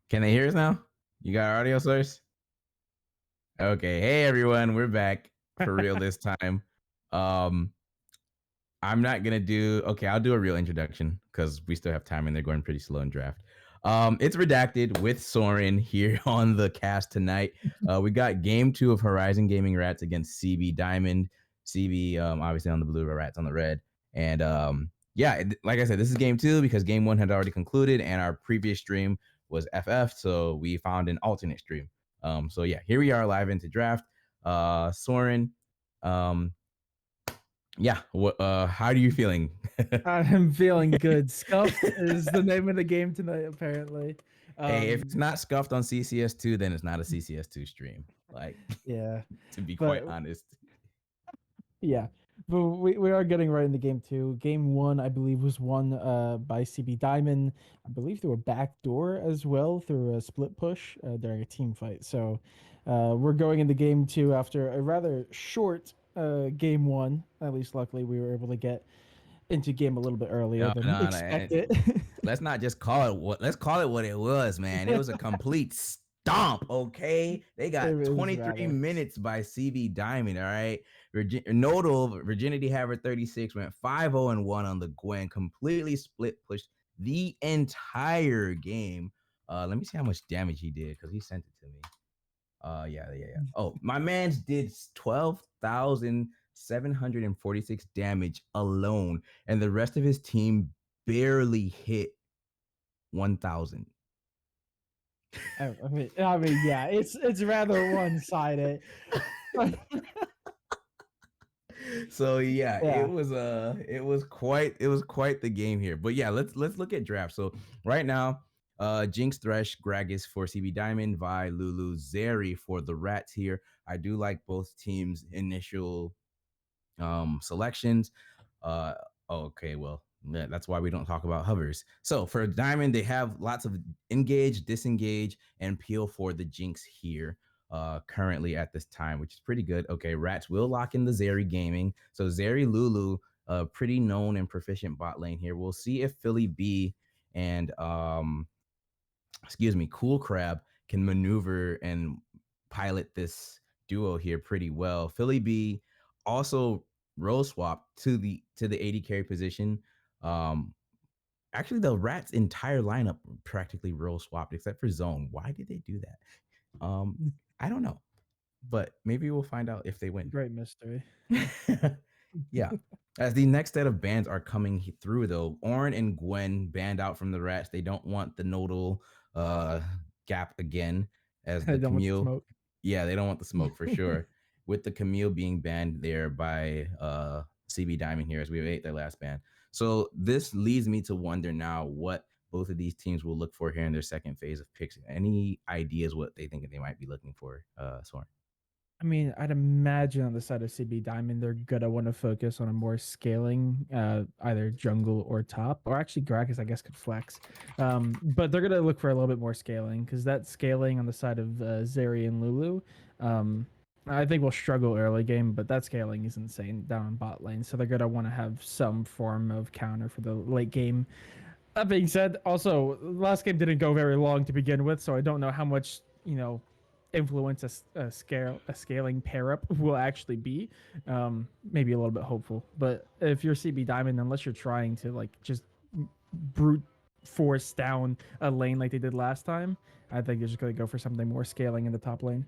Can they hear us now? You got our audio source? Okay. Hey everyone, we're back for real this time. Um I'm not gonna do okay, I'll do a real introduction because we still have time and they're going pretty slow in draft. It's Redacted with Soriin here on the cast tonight. We got game two of Horizon Gaming Rats against CB Diamond. CB obviously on the blue, Rats on the red. And yeah, like I said, this is game two because game one had already concluded and our previous stream was FF, so we found an alternate stream. So yeah, here we are live into draft. Soren, um, yeah, what how are you feeling? I'm feeling good. Scuffed is the name of the game tonight, apparently. Hey, if Um, it's not scuffed on CCS2, then it's not a CCS2 stream. Like, yeah, to be quite but honest. yeah, but we are getting right into game two. Game one, I believe, was won by CB Diamond. I believe through a backdoor as well through a split push during a team fight. So we're going into game two after a rather short game one. At least, luckily, we were able to get into game a little bit earlier No, than no, no. expected. Let's not just call it what. Let's call it what it was, man. It was a complete stomp. Okay, they It got was 23 rather. minutes by CV Diamond. All right, nodal Virginity Haver 36 went 5-0-1 on the Gwen. Completely split pushed the entire game. Let me see how much damage he did because he sent it to me. Yeah. Oh, my man's did 12,746 damage alone, and the rest of his team barely hit 1,000. I mean, yeah, it's rather one sided. So yeah, Yeah, it was quite the game here. But yeah, let's look at draft. So right now, Jinx, Thresh, Gragas for CB Diamond, Vi, Lulu, Zeri for the Rats here. I do like both teams' initial selections. Uh, okay, well, that's why we don't talk about hovers. So for Diamond, they have lots of engage, disengage, and peel for the Jinx here. Currently at this time, which is pretty good. Okay, Rats will lock in the Zeri gaming. So Zeri Lulu, pretty known and proficient bot lane here. We'll see if Philly B and excuse me, Cool Crab can maneuver and pilot this duo here pretty well. Philly B also role swap to the 80 carry position. Um, Actually, the Rats' entire lineup practically role swapped except for Zone. Why did they do that? I don't know, but maybe we'll find out if they win. great mystery. Yeah. As the next set of bans are coming through, though, Ornn and Gwen banned out from the Rats. They don't want the nodal uh, gap again, as I the don't want the Camille. smoke. Yeah, they don't want the smoke for sure. With the Camille being banned there by CB Diamond here, as we ate their last ban. So this leads me to wonder now what both of these teams will look for here in their second phase of picks. Any ideas what they think they might be looking for, Soren? I mean, I'd imagine on the side of CB Diamond, they're gonna want to focus on a more scaling, either jungle or top, or actually Gragas, I guess, could flex. But they're gonna look for a little bit more scaling because that scaling on the side of Zeri and Lulu, um, I think will struggle early game, but that scaling is insane down in bot lane. So they're gonna want to have some form of counter for the late game. That being said, also last game didn't go very long to begin with, so I don't know how much influence a scaling pair up will actually be. Maybe a little bit hopeful, but if you're CB Diamond, unless you're trying to like just brute force down a lane like they did last time, I think you're just gonna go for something more scaling in the top lane.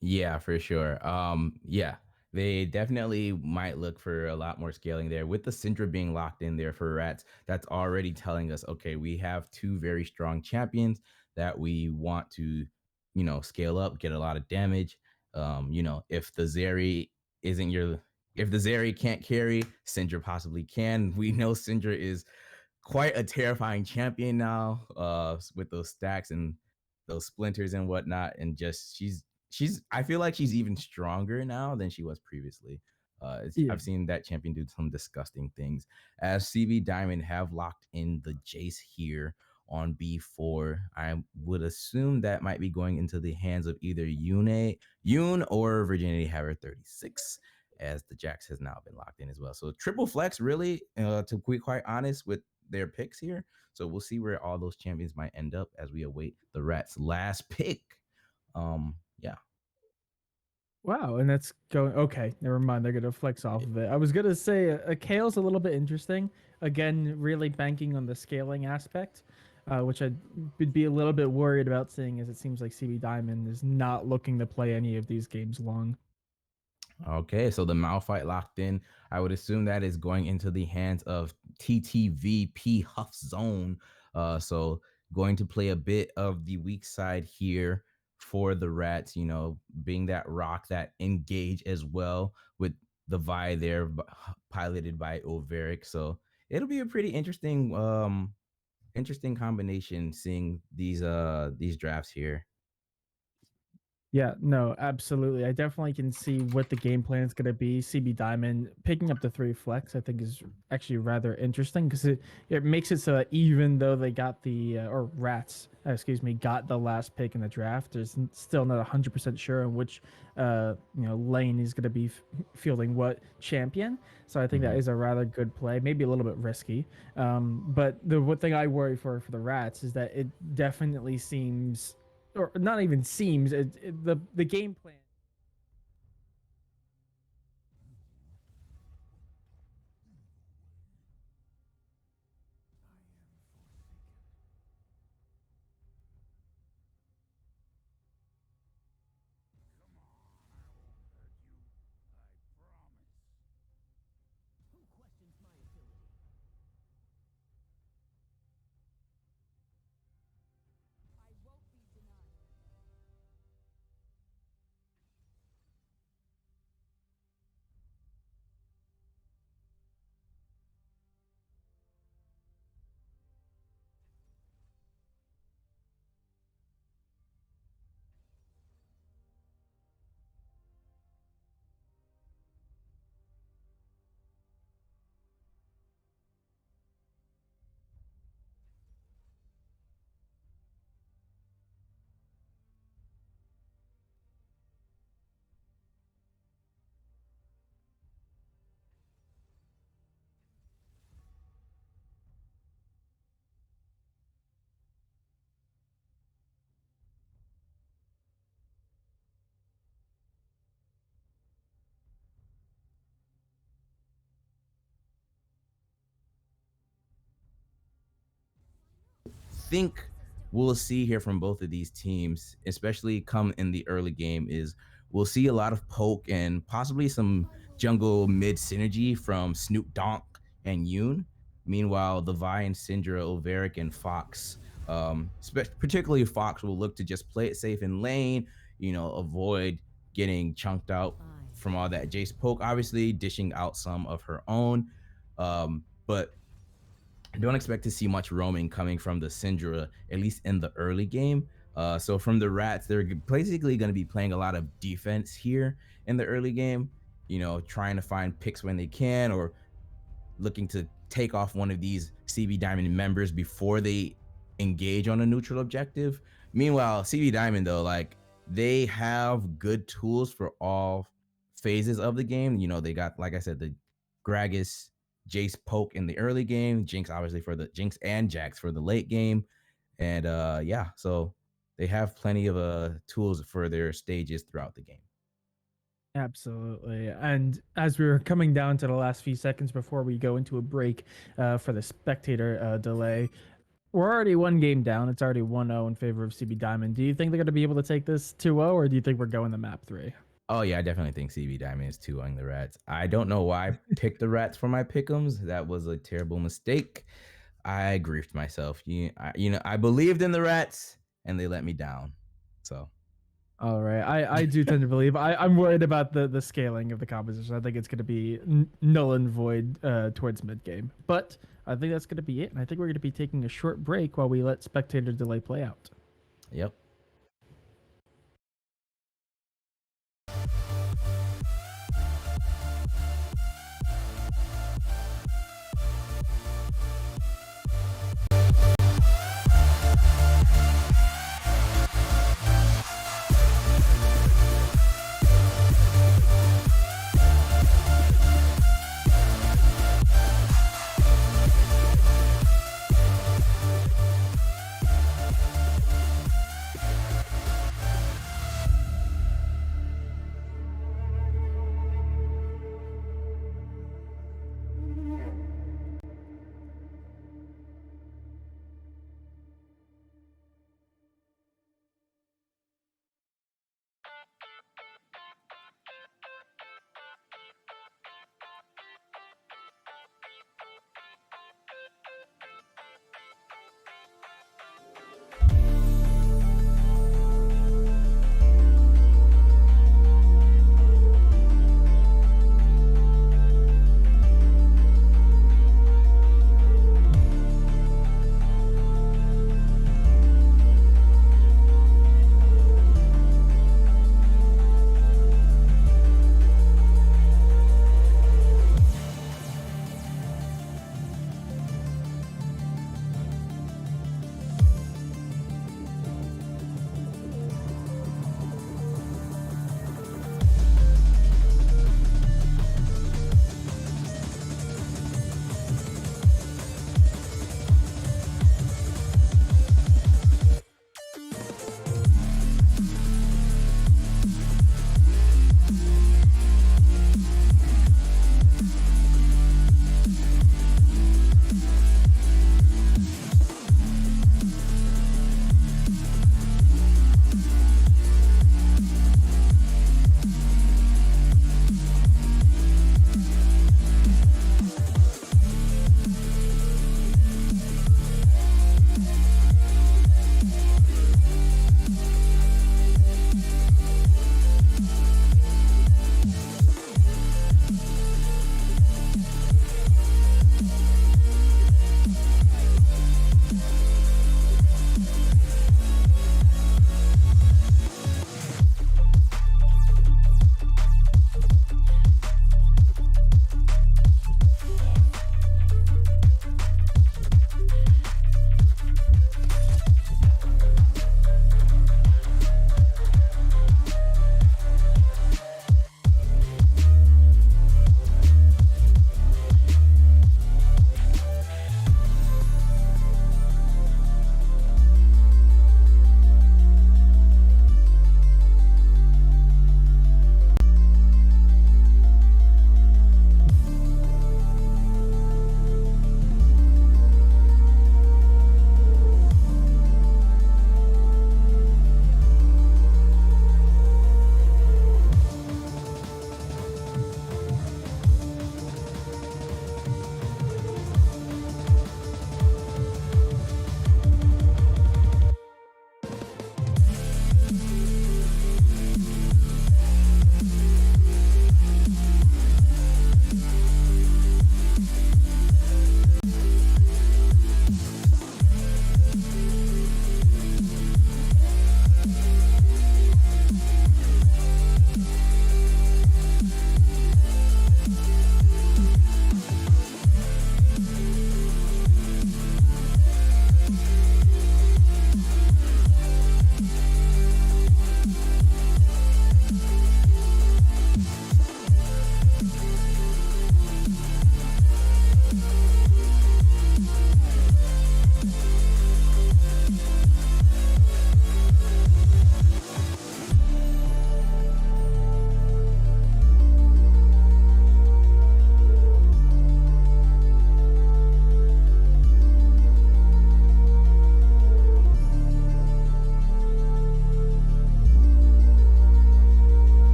Yeah, for sure. Yeah, they definitely might look for a lot more scaling there. With the Syndra being locked in there for Rats, that's already telling us, okay, we have two very strong champions that we want to, scale up, get a lot of damage. If the Zeri isn't your, if the Zeri can't carry, Syndra possibly can. We know Syndra is quite a terrifying champion now, with those stacks and those splinters and whatnot, and just she's I feel like she's even stronger now than she was previously. Yeah, I've seen that champion do some disgusting things. As CB Diamond have locked in the Jace here on B4, I would assume that might be going into the hands of either Yoon or Virginity Haver 36, as the Jax has now been locked in as well. So triple flex, really, to be quite honest, with their picks here. So we'll see where all those champions might end up as we await the Rats' last pick. Yeah. Wow, and that's going okay. Never mind, they're gonna flex off of it. I was gonna say a Kale's a little bit interesting. Again, really banking on the scaling aspect, which I would be a little bit worried about, seeing as it seems like CB Diamond is not looking to play any of these games long. Okay, so the Malphite locked in. I would assume that is going into the hands of TTVP Huff Zone. So going to play a bit of the weak side here for the Rats, being that rock that engage as well with the Vi there piloted by Overic. So it'll be a pretty interesting combination seeing these drafts here. Yeah, no, absolutely. I definitely can see what the game plan is going to be. CB Diamond picking up the 3 flex, I think, is actually rather interesting because it makes it so that even though they got the, or Rats, excuse me, got the last pick in the draft, there's still not 100% sure on which, lane is going to be fielding what champion. So I think that Mhm. is a rather good play, maybe a little bit risky. But the one thing I worry for the Rats is that it definitely seems, or not even seems, the game plan. Think we'll see here from both of these teams, especially come in the early game, is we'll see a lot of poke and possibly some jungle mid synergy from Snoop Donk and Yoon. Meanwhile, the Vi and Syndra, Overic, and Fox, particularly Fox, will look to just play it safe in lane, avoid getting chunked out from all that Jace poke, obviously dishing out some of her own. But I don't expect to see much roaming coming from the Syndra, at least in the early game. So from the Rats, they're basically going to be playing a lot of defense here in the early game, trying to find picks when they can, or looking to take off one of these CB Diamond members before they engage on a neutral objective. Meanwhile, CB Diamond, though, like, they have good tools for all phases of the game. They got, like I said, the Gragas, Jace poke in the early game, Jinx obviously for the Jinx and Jax for the late game. And yeah, so they have plenty of tools for their stages throughout the game. Absolutely. And as we were coming down to the last few seconds before we go into a break for the spectator delay, we're already 1 game down. It's already 1-0 in favor of CB Diamond. Do you think they're going to be able to take this 2-0, or do you think we're going to map 3? Oh yeah, I definitely think CB Diamond is 2-0 the Rats. I don't know why I picked the Rats for my pick'ems. That was a terrible mistake. I griefed myself. I believed in the Rats and they let me down. So All right. I do tend to believe. I'm worried about the scaling of the composition. I think it's going to be null and void towards mid game. But I think that's going to be it. And I think we're going to be taking a short break while we let spectator delay play out. yep.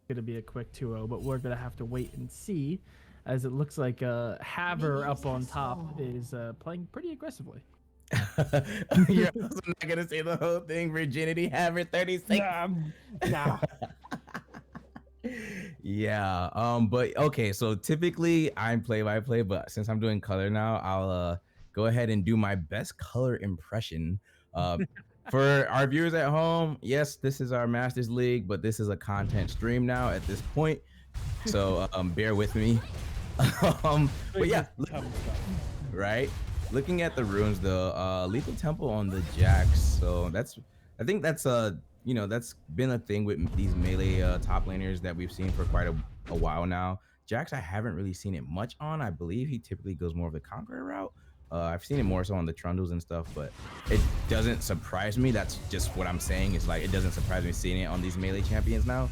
going to be a quick 2-0, but we're going to have to wait and see, as it looks like Haver up on top is playing pretty aggressively. You're also not gonna say the whole thing. Virginity Haver 36. Nah. Yeah. But okay. So typically I'm play by play, but since I'm doing color now, I'll go ahead and do my best color impression. For our viewers at home, yes, this is our Masters League, but this is a content stream now at this point. So bear with me. But yeah, right. Looking at the runes though, lethal tempo on the Jax. So I think that's that's been a thing with these melee top laners that we've seen for quite a while now. Jax, I haven't really seen it much on. I believe he typically goes more of the Conqueror route. I've seen it more so on the Trundles and stuff, but it doesn't surprise me. That's just what I'm saying. It's like it doesn't surprise me seeing it on these melee champions now.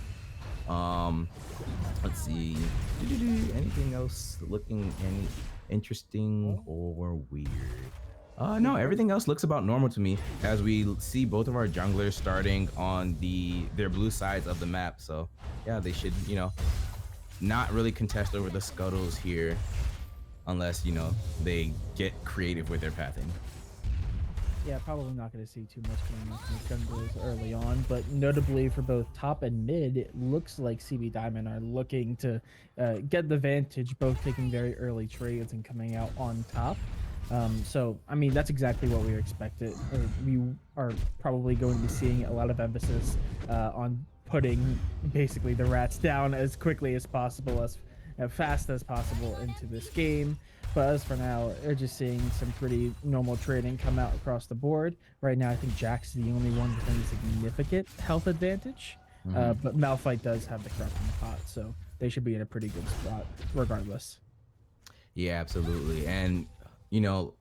Let's see. Anything else looking any interesting or weird? No, everything else looks about normal to me as we see both of our junglers starting on their blue sides of the map. So yeah, they should, not really contest over the scuttles here unless, they get creative with their pathing. Yeah, probably not going to see too much coming up from the junglers early on, but notably for both top and mid, it looks like CB Diamond are looking to get the advantage, both taking very early trades and coming out on top. So, I mean, that's exactly what we expected. We are probably going to be seeing a lot of emphasis on putting basically the rats down as quickly as possible, as fast as possible into this game. But as for now, they're just seeing some pretty normal trading come out across the board. Right now, I think Jack's the only one with any significant health advantage. But Malphite does have the corrupt in the pot, so they should be in a pretty good spot regardless. Yeah, absolutely. And,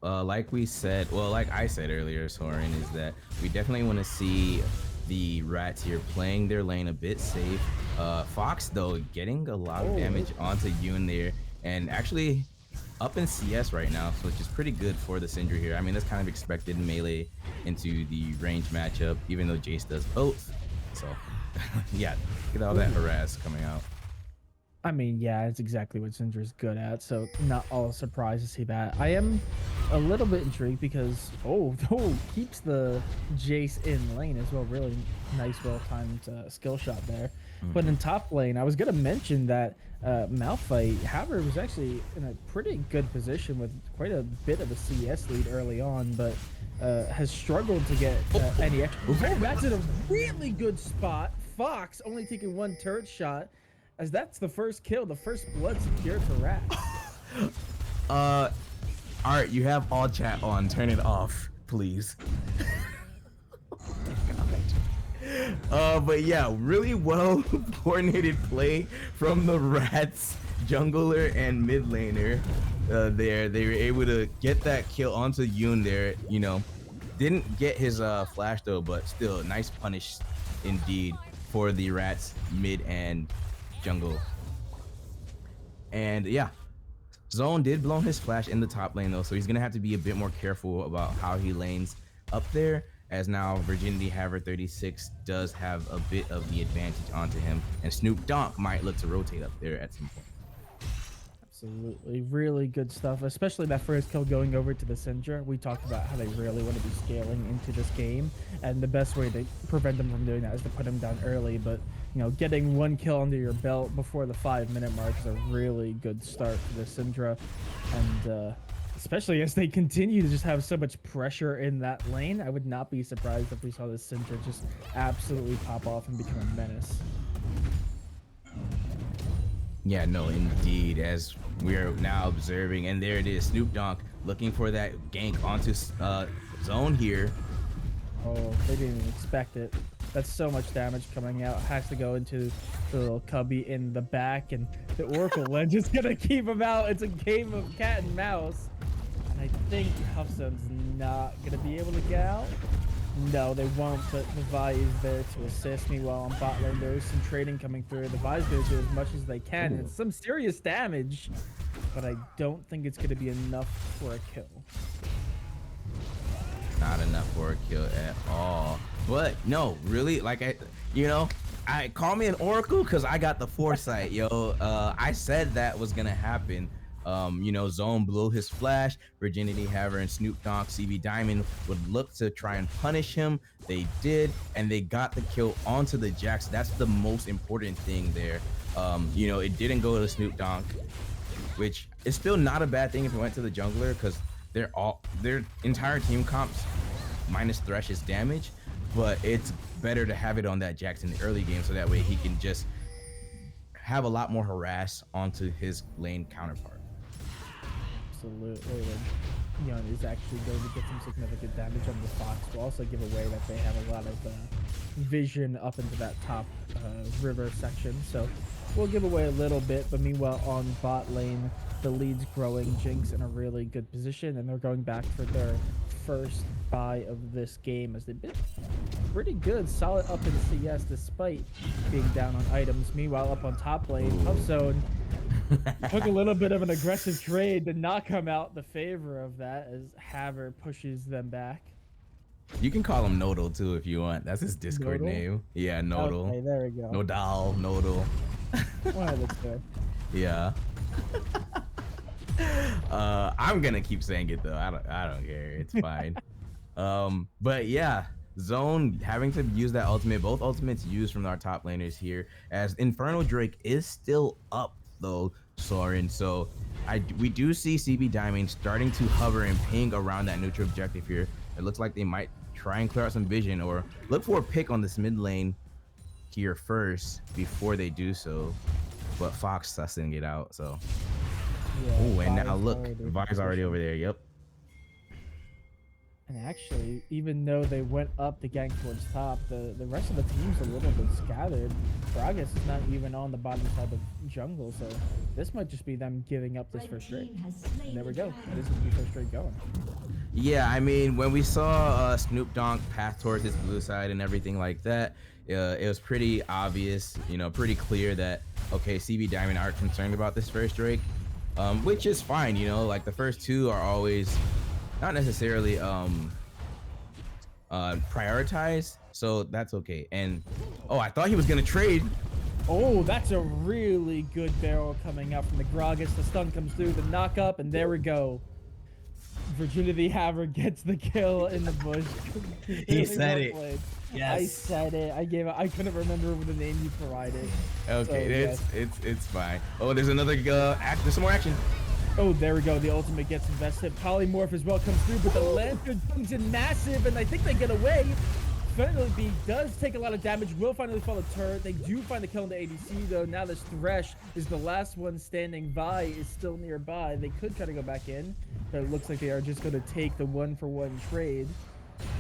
like we said, well, like I said earlier, Soriin, is that we definitely want to see the rats here playing their lane a bit safe. Fox, though, getting a lot of damage onto Yoon there, and actually up in CS right now, so which is pretty good for the Syndra here. I mean, that's kind of expected melee into the range matchup, even though Jace does both. So, yeah, get all that harass coming out. I mean, yeah, it's exactly what Syndra's good at, so not all surprised to see that. I am a little bit intrigued because, keeps the Jace in lane as well. Really nice, well-timed skill shot there. But in top lane, I was going to mention that Malphite, Haver was actually in a pretty good position with quite a bit of a CS lead early on, but has struggled to get any extra. That's in a really good spot. Fox only taking one turret shot, as that's the first kill, the first blood secured for Rats. All right, you have all chat on. Turn it off, please. But yeah, really well coordinated play from the Rats jungler and mid laner. There, they were able to get that kill onto Yoon there. Didn't get his flash though, but still nice punish indeed for the Rats mid and jungle. And yeah, Zone did blow his flash in the top lane though, so he's gonna have to be a bit more careful about how he lanes up there, as now Virginity Haver 36 does have a bit of the advantage onto him, and Snoop Donk might look to rotate up there at some point. Absolutely, really good stuff, especially that first kill going over to the Syndra. We talked about how they really want to be scaling into this game, and the best way to prevent them from doing that is to put them down early. But getting one kill under your belt before the 5-minute mark is a really good start for the Syndra, and especially as they continue to just have so much pressure in that lane, I would not be surprised if we saw this Syndra just absolutely pop off and become a menace. Yeah, no, indeed, as we are now observing, and there it is, Snoop Donk looking for that gank onto Zone here. Oh, they didn't even expect it. That's so much damage coming out. Has to go into the little cubby in the back, and the Oracle Lens is gonna keep him out. It's a game of cat and mouse. And I think Huffstone's not gonna be able to get out. No, they won't, but the Vi is there to assist. Meanwhile, on bot lane, there is some trading coming through. The Vi's going to do as much as they can. It's some serious damage, but I don't think it's going to be enough for a kill. Not enough for a kill at all. But no, really, like I call me an oracle because I got the foresight, yo. I said that was gonna happen. You know, Zone blew his flash. Virginity Haver and Snoop Dogg, CB Diamond would look to try and punish him. They did, and they got the kill onto the Jax. That's the most important thing there. You know, it didn't go to Snoop Dogg, which is still not a bad thing if it went to the jungler because their entire team comps minus Thresh's damage, but it's better to have it on that Jax in the early game so that way he can just have a lot more harass onto his lane counterpart. Absolutely. And Yun is actually going to get some significant damage on the Fox. Will also give away that they have a lot of vision up into that top river section. So we'll give away a little bit, but meanwhile on bot lane, the lead's growing. Jinx in a really good position, and they're going back for their first buy of this game as they've been pretty good, solid up in CS despite being down on items. Meanwhile, up on top lane, Puff Zone took a little bit of an aggressive trade, did not come out the favor of that as Haver pushes them back. You can call him Nodal too if you want. That's his Discord Nodal? name. Yeah, Nodal. Okay, there we go. Nodal, Nodal. One of the two. Yeah. I'm gonna keep saying it though. I don't care. It's fine. But yeah, Zone having to use that ultimate. Both ultimates used from our top laners here, as Infernal Drake is still up though, Soriin. So we do see CB Diamond starting to hover and ping around that neutral objective here. It looks like they might try and clear out some vision or look for a pick on this mid lane here first before they do so. But Fox sussing it out, so. Yeah, Oh, and now look, Vi's already over there. Yep. And actually, even though they went up the gank towards top, the rest of the team's a little bit scattered. Gragas is not even on the bottom side of jungle, so this might just be them giving up this first trade. And there we go. This is the first trade going. Yeah, I mean, when we saw Snoop Dogg path towards his blue side and everything like that, it was pretty obvious, you know, pretty clear that, okay, CB Diamond are concerned about this first Drake, which is fine, you know, like the first two are always not necessarily prioritized, so that's okay. And oh, I thought he was gonna trade. Oh, that's a really good barrel coming out from the Gragas. The stun comes through, the knock up, and there we go. Virginity Haver gets the kill in the bush. He said it. Played. Yes. I said it. I couldn't remember the name you provided. Okay, so, it's fine. Oh, there's another there's some more action. Oh, there we go. The ultimate gets invested. Polymorph as well comes through, but the Lantern comes in massive, and I think they get away. Finally, B does take a lot of damage, will finally fall a turret. They do find the kill in the ADC, though. Now this Thresh is the last one standing. Vi is still nearby. They could try to go back in, but it looks like they are just going to take the one-for-one trade.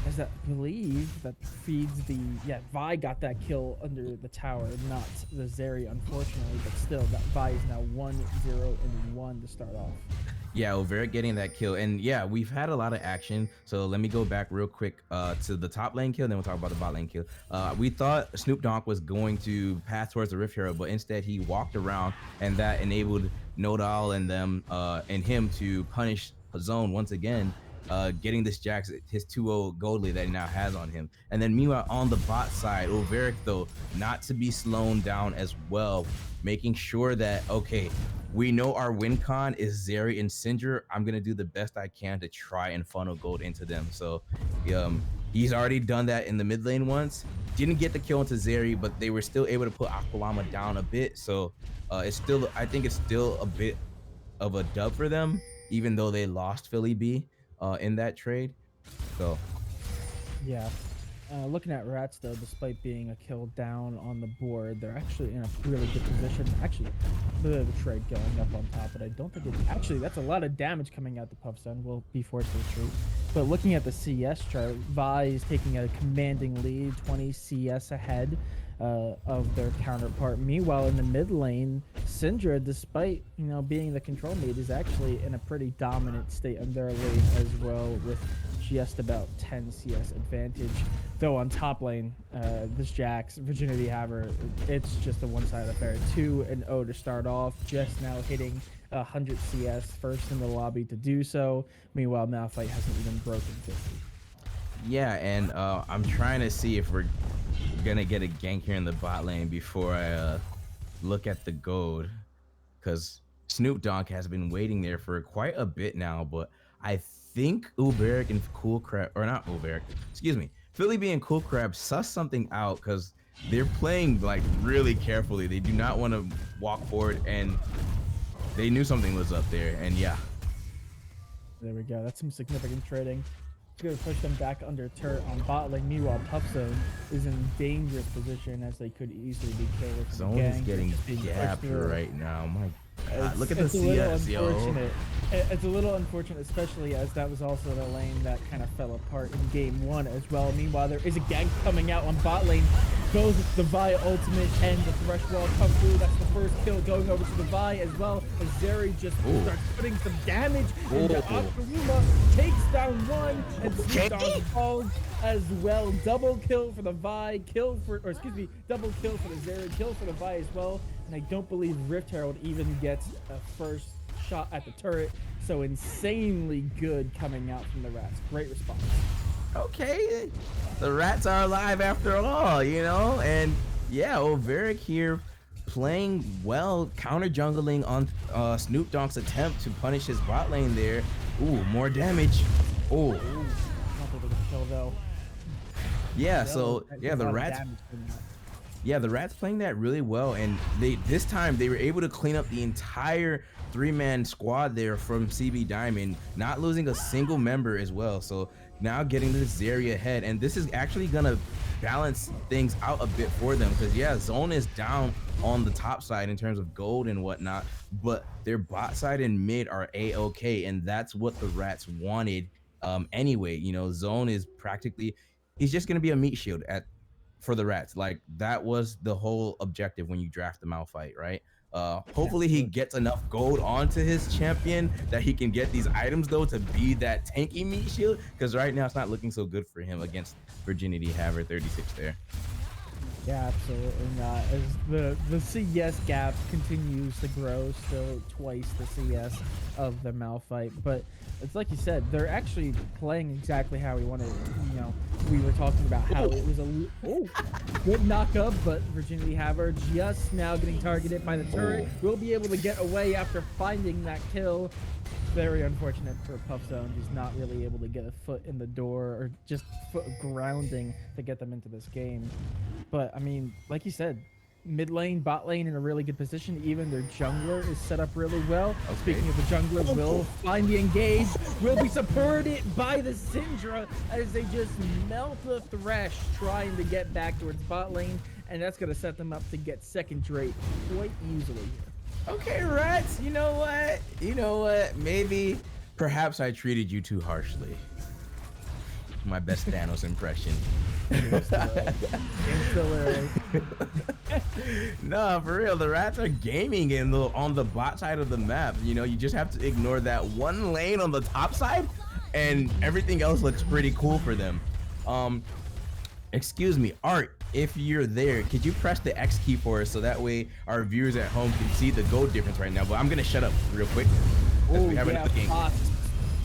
As I believe that feeds the... Yeah, Vi got that kill under the tower, not the Zeri, unfortunately, but still, that Vi is now 1-0-1 to start off. Yeah, Overic getting that kill. And yeah, we've had a lot of action. So let me go back real quick to the top lane kill, then we'll talk about the bot lane kill. We thought Snoop Dogg was going to pass towards the Rift Hero, but instead he walked around, and that enabled Nodal and them and him to punish Zone once again, getting this Jax his 2-0 gold lead that he now has on him. And then meanwhile on the bot side, Overic though, not to be slowed down as well, making sure that, okay, we know our win con is Zeri and Syndra. I'm gonna do the best I can to try and funnel gold into them. So he's already done that in the mid lane once. Didn't get the kill into Zeri, but they were still able to put Aqualama down a bit. So it's still, I think it's still a bit of a dub for them, even though they lost Philly B in that trade. So yeah. Looking at Rats, though, despite being a kill down on the board, they're actually in a really good position. Actually, the trade going up on top, but I don't think it's... Actually, that's a lot of damage coming out the Puff Zone. We'll be forced to retreat. But looking at the CS chart, Vi is taking a commanding lead, 20 CS ahead of their counterpart. Meanwhile, in the mid lane, Syndra, despite, you know, being the control mid, is actually in a pretty dominant state on their lane as well, with just about 10 CS advantage. Though on top lane, this Jax, Virginity Haver, it's just a one-sided affair. 2-0 to start off, just now hitting 100 CS, first in the lobby to do so. Meanwhile, Malphite hasn't even broken 50. yeah, and I'm trying to see if we're gonna get a gank here in the bot lane before I look at the gold, because Snoop Dogg has been waiting there for quite a bit now. But I think Uberic and Cool Crab, or not Uberic, excuse me, Philly B and Cool Crab suss something out, because they're playing like really carefully. They do not want to walk forward, and they knew something was up there. And yeah, There we go. That's some significant trading. It's going to push them back under turret on bot lane. Meanwhile, Puff Zone is in dangerous position as they could easily be killed. Zone is getting gapped right now. My God, look at the CS, yo. It's a little unfortunate, especially as that was also the lane that kind of fell apart in game 1 as well. Meanwhile, there is a gank coming out on bot lane. Both the Vi ultimate and the Thresh Wall come through. That's the first kill going over to the Vi as well, as Zeri just starts putting some damage into Akaruma, takes down one, and Snoop Dogg falls as well. Double kill for the Vi, double kill for the Zeri, kill for the Vi as well. And I don't believe Rift Herald even gets a first shot at the turret. So insanely good coming out from the Rats. Great response. Okay, the Rats are alive after all, you know? And yeah, Overic here playing well, counter jungling on Snoop Dogg's attempt to punish his bot lane there. Ooh, more damage. Oh. Not able to kill though. Yeah, so yeah, the Rats. Yeah, the Rats playing that really well, and this time they were able to clean up the entire 3-man squad there from CB Diamond, not losing a single member as well. So now getting the Zeri ahead, and this is actually gonna balance things out a bit for them, because yeah, Zone is down on the top side in terms of gold and whatnot, but their bot side and mid are a-okay, and that's what the Rats wanted anyway. You know, Zone is practically, he's just gonna be a meat shield for the Rats. Like, that was the whole objective when you draft the Malphite, right? Hopefully he gets enough gold onto his champion that he can get these items though to be that tanky meat shield, because right now it's not looking so good for him against Virginity Haver 36 there. Yeah, absolutely not. As the CS gap continues to grow, still twice the CS of the Malphite. But it's like you said, they're actually playing exactly how we wanted. You know, we were talking about how it was a good knock-up, but Virginity Haver just now getting targeted by the turret. Will be able to get away after finding that kill. Very unfortunate for Puff Zone. He's not really able to get a foot in the door, or just foot grounding to get them into this game. But I mean, like you said, mid lane, bot lane in a really good position. Even their jungler is set up really well. Okay. Speaking of the jungler, will find the engage, will be supported by the Syndra as they just melt the Thresh trying to get back towards bot lane, and that's going to set them up to get second Drake quite easily here. Okay, Rats, you know what? You know what? Maybe, perhaps I treated you too harshly. My best Thanos impression. No, for real, the Rats are gaming on the bot side of the map. You know, you just have to ignore that one lane on the top side, and everything else looks pretty cool for them. Excuse me, Art, if you're there, could you press the X key for us so that way our viewers at home can see the gold difference right now? But I'm gonna shut up real quick. Oh yeah,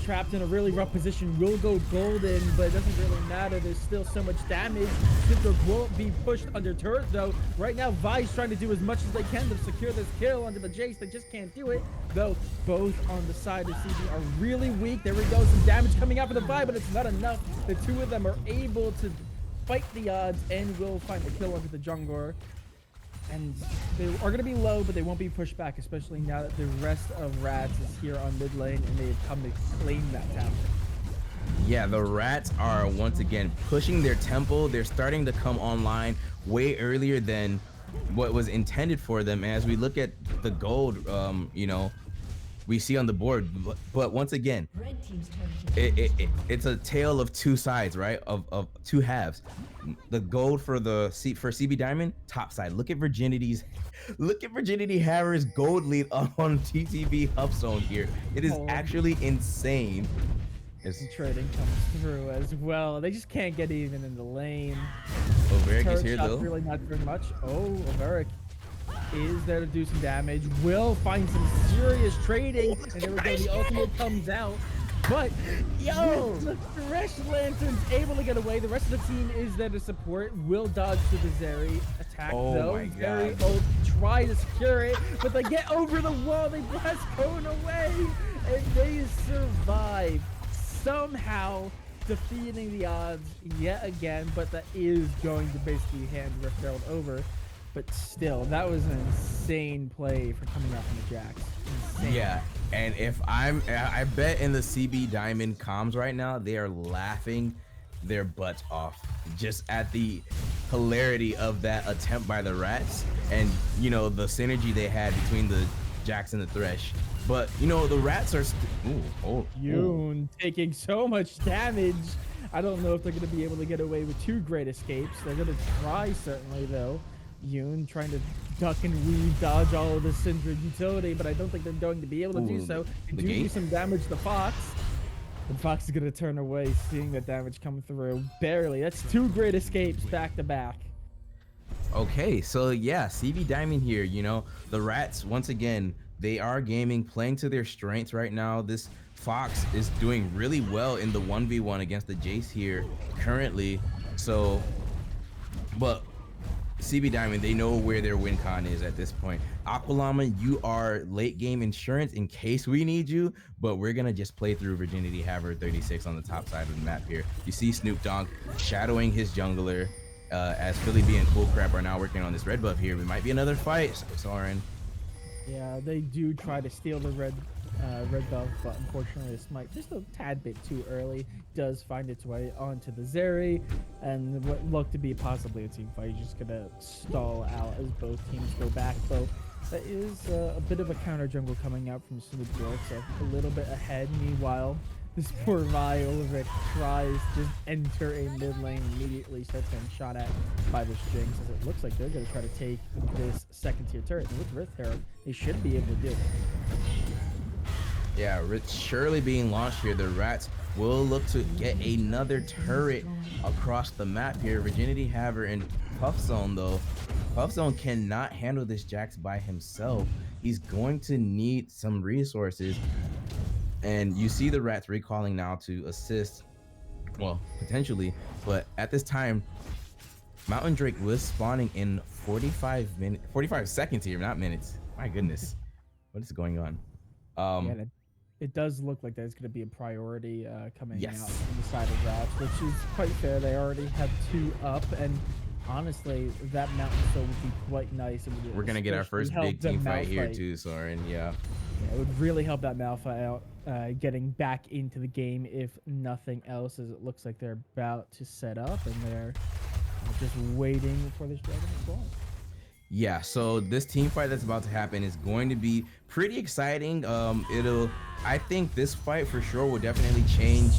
trapped in a really rough position, will go golden, but it doesn't really matter. There's still so much damage. Cinder won't be pushed under turret though. Right now, Vi's trying to do as much as they can to secure this kill under the Jace. They just can't do it, though. Both on the side of CB are really weak. There we go, some damage coming out for the Vi, but it's not enough. The two of them are able to fight the odds and will find the kill under the jungler. And they are going to be low, but they won't be pushed back, especially now that the rest of Rats is here on mid lane and they've come to claim that tower. Yeah, the Rats are once again pushing their tempo. They're starting to come online way earlier than what was intended for them. As we look at the gold, you know, we see on the board, but once again, it's a tale of two sides, right? Of two halves. The gold for CB Diamond, top side. Look at Virginity Haver's gold lead on TTV Hub Zone here. It is actually insane. The trading comes through as well. They just can't get even in the lane. Overic is here though. Really not doing much. Oh, Overic is there to do some damage. Will find some serious trading, and there we go. The ultimate comes out. But Yo! the Thresh Lantern's able to get away. The rest of the team is there to support. Will dodge to the Zeri attack though. my Zeri God. ult try to secure it, but they get over the wall. They blast Cone away, and they survive somehow, defeating the odds yet again. But that is going to basically hand Rift Herald over. But still, that was an insane play for coming out from the Jax. Insane. Yeah, and I bet in the CB Diamond comms right now, they are laughing their butts off just at the hilarity of that attempt by the Rats, and you know the synergy they had between the Jax and the Thresh. But you know the Rats are Yoon taking so much damage. I don't know if they're going to be able to get away with two great escapes. They're going to try, certainly, though. Yoon trying to duck and weave, dodge all of the Syndra utility, but I don't think they're going to be able to do so. They do some damage to Fox. And Fox is going to turn away, seeing the damage come through. Barely. That's two great escapes back to back. Okay, so yeah, CB Diamond here, you know, the Rats, once again, they are gaming, playing to their strengths right now. This Fox is doing really well in the 1v1 against the Jace here currently. So, but CB Diamond, they know where their win con is at this point. Aqualama, you are late game insurance in case we need you, but we're gonna just play through Virginity Haver 36 on the top side of the map here. You see Snoop Dogg shadowing his jungler as Philly B and Cool Crab are now working on this red buff here. It might be another fight, Soriin. Yeah, they do try to steal the red buff, but unfortunately this might just a tad bit too early. Does find its way onto the Zeri, and what looked to be possibly a team fight, just gonna stall out as both teams go back. Though that is a bit of a counter jungle coming out from Snoop Dogg, so a little bit ahead. Meanwhile, this poor Vi Ulrich tries to enter a mid lane, immediately starts getting shot at by this Jinx, as it looks like they're going to try to take this second tier turret. And with Rift Herald, they should be able to do it. Yeah, surely being launched here. The Rats will look to get another turret across the map here. Virginity Haver and Puff Zone, though. Puff Zone cannot handle this Jax by himself. He's going to need some resources. And you see the Rats recalling now to assist, well, potentially, but at this time, Mountain Drake was spawning in 45 seconds here, not minutes. My goodness, what is going on? Yeah, it does look like there's going to be a priority coming Yes. out from the side of Rats, which is quite fair. They already have 2 up, and honestly, that Mountain Soul would be quite nice. We're gonna get our first big team fight here too, Soriin. Yeah. Yeah, it would really help that Malphite out, getting back into the game, if nothing else, as it looks like they're about to set up, and they're just waiting for this dragon to spawn. Yeah, so this team fight that's about to happen is going to be pretty exciting. I think this fight for sure will definitely change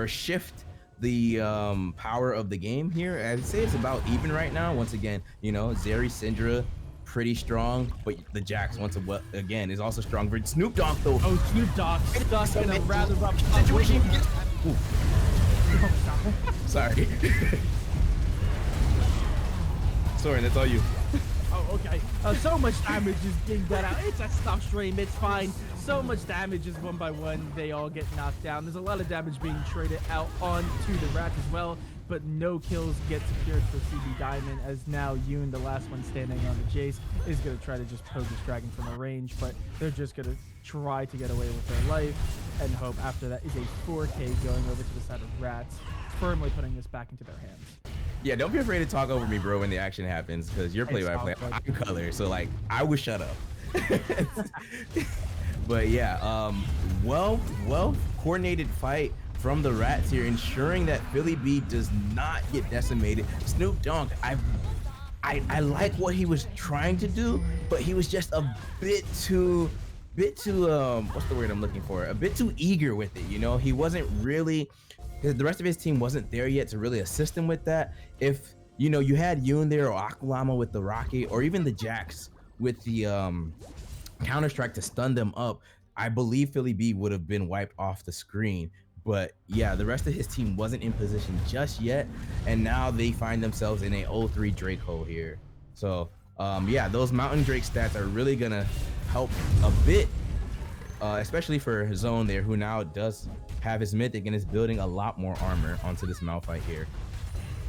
shift the power of the game here. I'd say it's about even right now. Once again, you know, Zeri, Syndra, pretty strong, but the Jax once again is also strong. But Snoop Dogg though. Oh, Snoop Dogg stuck in a rather rough situation. Sorry. Sorry, that's all you. Oh, okay. So much damage is being done out. It's a stuff stream. It's fine. So much damage is one by one. They all get knocked down. There's a lot of damage being traded out onto the Rats as well, but no kills get secured for CB Diamond, as now Yoon, the last one standing on the Jace, is going to try to just poke this dragon from a range, but they're just going to try to get away with their life and hope after that is a 4K going over to the side of Rats, firmly putting this back into their hands. Yeah, don't be afraid to talk over me, bro, when the action happens, because you're play-by-play. I'm color, so like I would shut up. But yeah, well coordinated fight from the Rats here, ensuring that Philly B does not get decimated. Snoop Dogg, I like what he was trying to do, but he was just a bit too what's the word I'm looking for? A bit too eager with it, you know? He wasn't really, the rest of his team wasn't there yet to really assist him with that. If, you know, you had Yoon there, or Aqualama with the rocket, or even the Jax with the Counter-Strike to stun them up, I believe Philly B would have been wiped off the screen. But yeah, the rest of his team wasn't in position just yet, and now they find themselves in a 0-3 Drake hole here. So yeah, those Mountain Drake stats are really gonna help a bit especially for Zone there, who now does have his mythic and is building a lot more armor onto this Malphite here.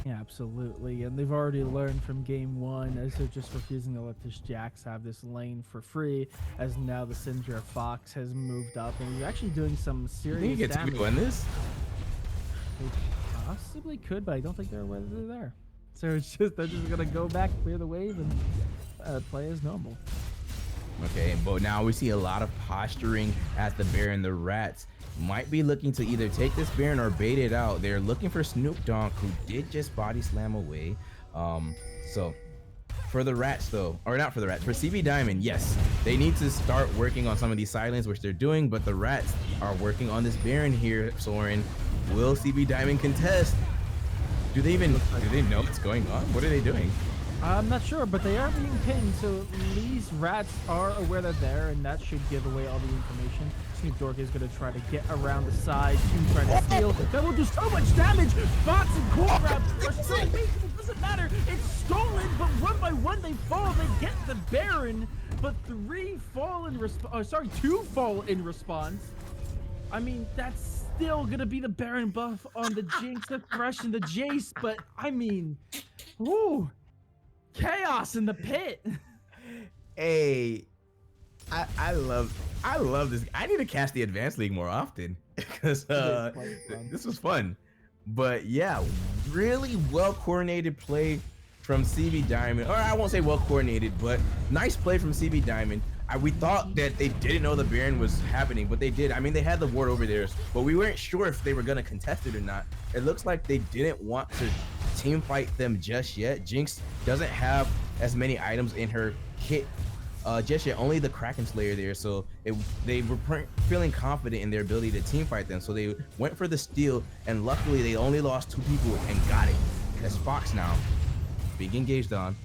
Yeah, absolutely. And they've already learned from game one, as they're just refusing to let this Jax have this lane for free, as now the Syndra Fox has moved up and he's actually doing some You serious think he gets damage. to win this? They possibly could, but I don't think they're whether they're there. So it's just they're just gonna go back, clear the wave, and play as normal. Okay, but now we see a lot of posturing at the Baron. The Rats might be looking to either take this Baron or bait it out. They're looking for Snoop Dogg, who did just body slam away. So for the Rats though, or not for the Rats, for CB Diamond, yes, they need to start working on some of these silence, which they're doing, but the Rats are working on this Baron here, Soriin. Will CB Diamond contest? Do they know what's going on? What are they doing? I'm not sure, but they are being pinned, so these Rats are aware they're there, and that should give away all the information. Snoop Dogg is going to try to get around the side to try to steal. That will do so much damage! Fox and Cornrab are still making it doesn't matter! It's stolen, but one by one they fall, they get the Baron, but two fall in response. I mean, that's still going to be the Baron buff on the Jinx, the Thresh, and the Jace, but I mean, whoo! Chaos in the pit. Hey, I love this. I need to cast the Advanced League more often because this was fun. But yeah, really well coordinated play from CB Diamond, or I won't say well coordinated, but nice play from CB Diamond. We thought that they didn't know the Baron was happening, but they did. I mean, they had the ward over there, but we weren't sure if they were gonna contest it or not. It looks like they didn't want to team fight them just yet. Jinx doesn't have as many items in her kit just yet, only the Kraken Slayer there, so they were feeling confident in their ability to team fight them, so they went for the steal, and luckily they only lost 2 people and got it. That's Fox now being engaged on.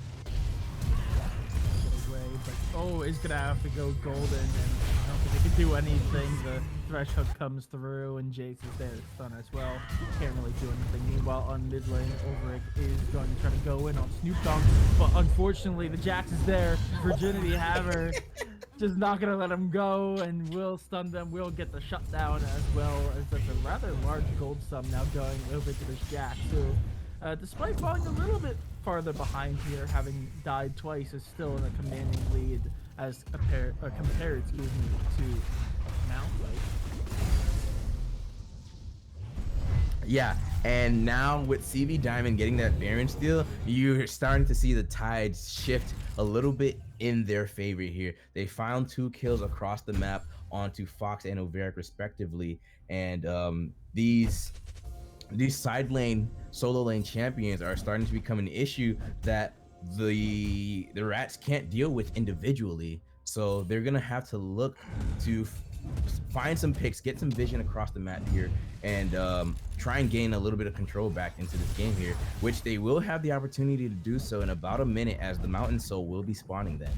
Oh, it's gonna have to go golden, and I don't think they can do anything. The Thresh hook comes through, and Jace is there to stun as well. Can't really do anything. Meanwhile, on mid lane, Ulrich is going to try to go in on Snoop Dogg, but unfortunately, the Jax is there. Virginity Hammer just not gonna let him go, and will stun them. Will get the shutdown as well, as that's a rather large gold sum now going over to this Jax. So, despite falling a little bit farther behind here, having died twice, is still in a commanding lead as compared, excuse me, to Malphite. Yeah, and now with CV Diamond getting that Baron steal, you're starting to see the tides shift a little bit in their favor here. They found 2 kills across the map onto Fox and Overic respectively, and these side lane, solo lane champions are starting to become an issue that the Rats can't deal with individually. So they're gonna have to look to find some picks, get some vision across the map here, and try and gain a little bit of control back into this game here, which they will have the opportunity to do so in about a minute, as the Mountain Soul will be spawning then.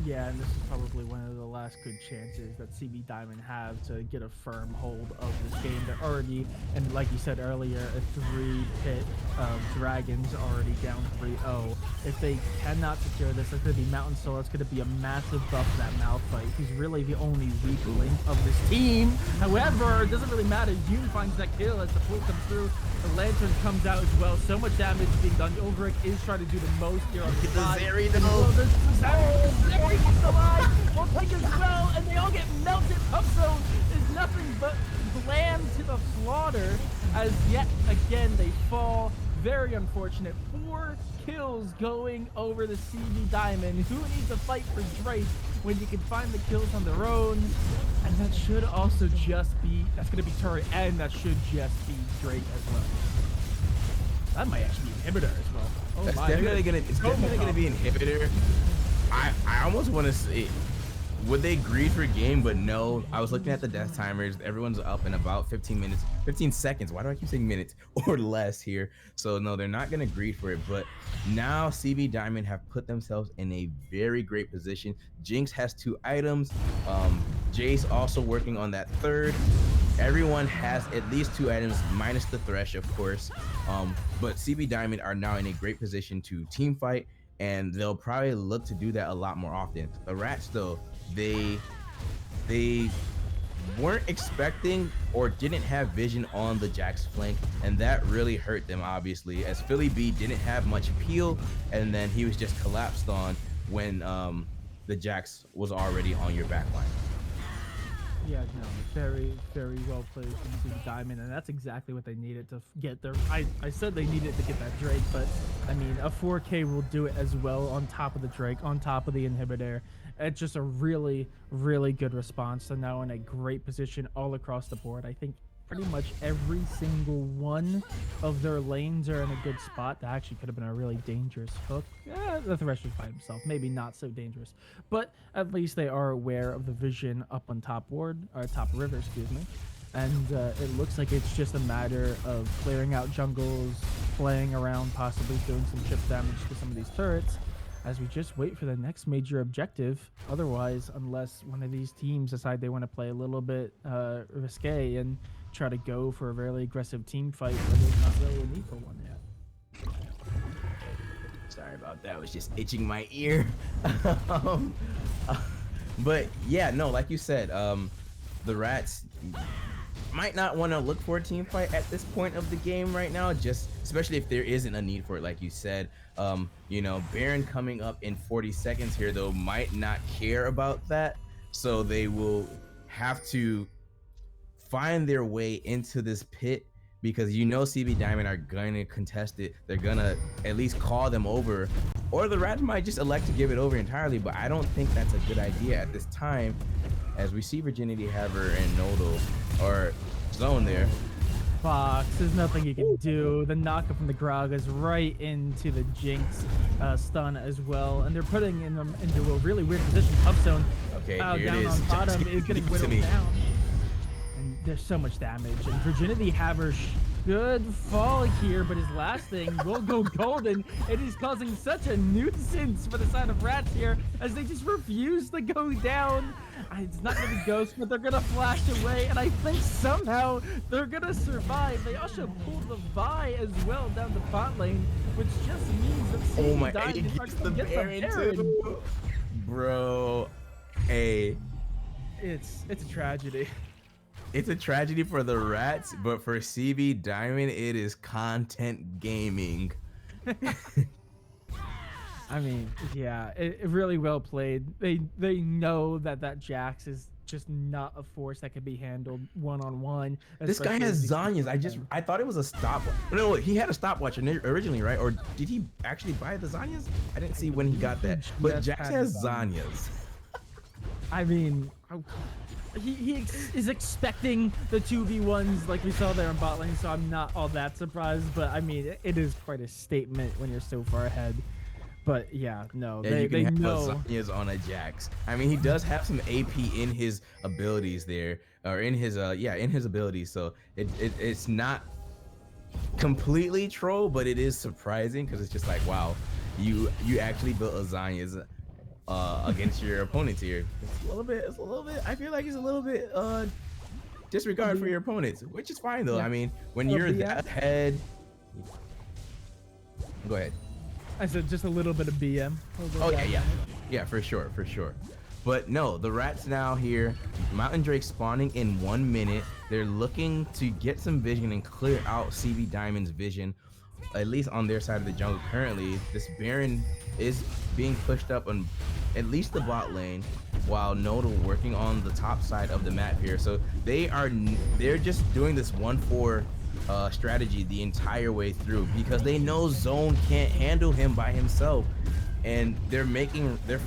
Yeah, and this is probably one of the last good chances that CB Diamond have to get a firm hold of this game. They're already, and like you said earlier, a 3-pit of Dragons already down 3-0. If they cannot secure this, it's going to be Mountain Soul. It's going to be a massive buff to that Malphite. He's really the only weak link of this team. However, it doesn't really matter. June finds that kill as the pull comes through. The Lantern comes out as well. So much damage being done. Ulrich is trying to do the most here on the side. Zeri though. Zeri gets alive. Will take as well, and they all get melted. Pupso is nothing but bland to the slaughter, as yet again they fall. Very unfortunate. 4 kills going over the CB Diamond. Who needs to fight for Drake when you can find the kills on their own? And that should also just be, that's going to be Turret, and that should just be Drake as well. That might actually be Inhibitor as well. Oh, That's my definitely goodness. gonna be Inhibitor. I almost want to say, would they greed for game? But no, I was looking at the death timers. Everyone's up in about 15 seconds. Why do I keep saying minutes or less here? So no, they're not gonna greed for it. But now CB Diamond have put themselves in a very great position. Jinx has 2 items. Jace also working on that 3rd. Everyone has at least 2 items, minus the Thresh, of course. But CB Diamond are now in a great position to team fight, and they'll probably look to do that a lot more often. The Rats, though, they they weren't expecting or didn't have vision on the Jax flank, and that really hurt them, obviously, as Philly B didn't have much appeal, and then he was just collapsed on when the Jax was already on your backline. Yeah, no, very, very well played from Team Diamond, and that's exactly what they needed to get their. I said they needed to get that Drake, but I mean, a 4K will do it as well on top of the Drake, on top of the inhibitor. It's just a really, really good response. So now in a great position all across the board. I think pretty much every single one of their lanes are in a good spot. That actually could have been a really dangerous hook. The Thresh was by himself, maybe not so dangerous, but at least they are aware of the vision up on top ward, or top river, excuse me. And it looks like it's just a matter of clearing out jungles, playing around, possibly doing some chip damage to some of these turrets, as we just wait for the next major objective. Otherwise, unless one of these teams decide they want to play a little bit risque and try to go for a really aggressive team fight, but there's not really a need for one yet. Sorry about that. I was just itching my ear. But yeah, no, like you said, the Rats might not want to look for a team fight at this point of the game right now, just especially if there isn't a need for it, like you said. You know, Baron coming up in 40 seconds here, though, might not care about that, so they will have to find their way into this pit, because you know CB Diamond are going to contest it. They're gonna at least call them over, or the Rats might just elect to give it over entirely, but I don't think that's a good idea at this time, as we see Virginity Haver and Nodal or Zone there. Fox, there's nothing you can do. The knockup from the Grog is right into the Jinx stun as well, and they're putting them into a really weird position. Tough Zone Okay, down here it is. on bottom is getting To whittled me. down. And there's so much damage, and Virginity Haver should fall here, but his last thing will go golden. It is causing such a nuisance for the side of Rats here, as they just refuse to go down. It's not gonna be Ghost, but they're gonna flash away, and I think somehow they're gonna survive. They also pulled the Vi as well down the bot lane, which just means that Oh my, Diamond he is gets not the gonna get Baron Baron. too. Bro, hey. It's a tragedy. It's a tragedy for the Rats, but for CB Diamond, it is content gaming. I mean, yeah, it really well played. They know that Jax is just not a force that can be handled one-on-one. This guy has Zanyas. I thought it was a stopwatch. No, he had a stopwatch originally, right? Or did he actually buy the Zanyas? I didn't see when he got that. But Jax has Zanyas. I mean, he is expecting the 2v1s like we saw there in bot lane, so I'm not all that surprised. But I mean, it is quite a statement when you're so far ahead. But yeah, no, Yeah, they know. Lasagnas on a Jax. I mean, he does have some AP in his abilities there, or in his in his abilities. So it's not completely troll, but it is surprising, because it's just like, wow, you actually built lasagnas against your opponents here. It's a little bit. I feel like it's a little bit disregard for your opponents, which is fine though. Yeah. I mean, when you're that ahead, go ahead. I said just a little bit of BM. Oh yeah, for sure. But no, the Rats now here, Mountain Drake spawning in 1 minute. They're looking to get some vision and clear out CB Diamond's vision, at least on their side of the jungle. Currently, this Baron is being pushed up on at least the bot lane, while Nodal working on the top side of the map here. So they're just doing this 1-4 strategy the entire way through, because they know Zone can't handle him by himself, and they're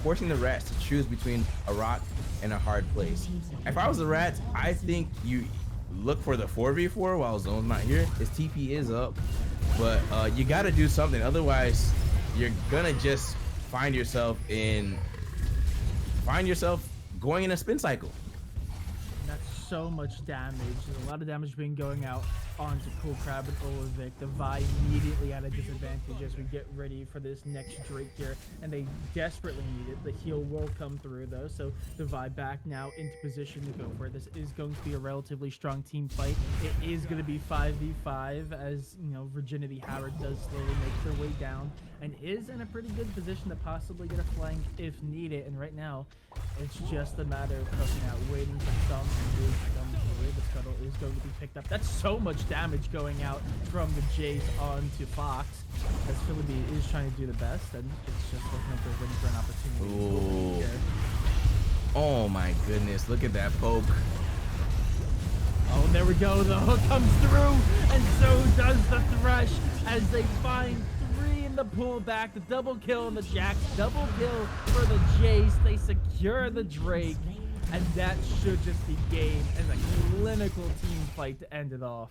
forcing the Rats to choose between a rock and a hard place. If I was the Rats, I think you look for the 4v4 while Zone's not here. His TP is up, but you got to do something, otherwise you're gonna just find yourself going in a spin cycle. That's so much damage. There's a lot of damage being going out onto Cool Crab and Olavic. The Vi immediately at a disadvantage as we get ready for this next Drake here, and they desperately need it. The heal will come through though, so the Vi back now into position to go for it. This is going to be a relatively strong team fight. It is going to be 5v5 as, you know, Virginity Howard does slowly make their way down and is in a pretty good position to possibly get a flank if needed. And right now, it's just a matter of cooking out, waiting for some to move them through. The scuttle is going to be picked up. That's so much damage going out from the Jace onto Fox, as Philly B is trying to do the best, and it's just looking like they're waiting for an opportunity. Ooh. Oh my goodness, look at that poke. Oh, and there we go. The hook comes through, and so does the Thresh as they find 3 in the pullback. The double kill on the Jax, double kill for the Jace. They secure the Drake, and that should just be game as a clinical team fight to end it off.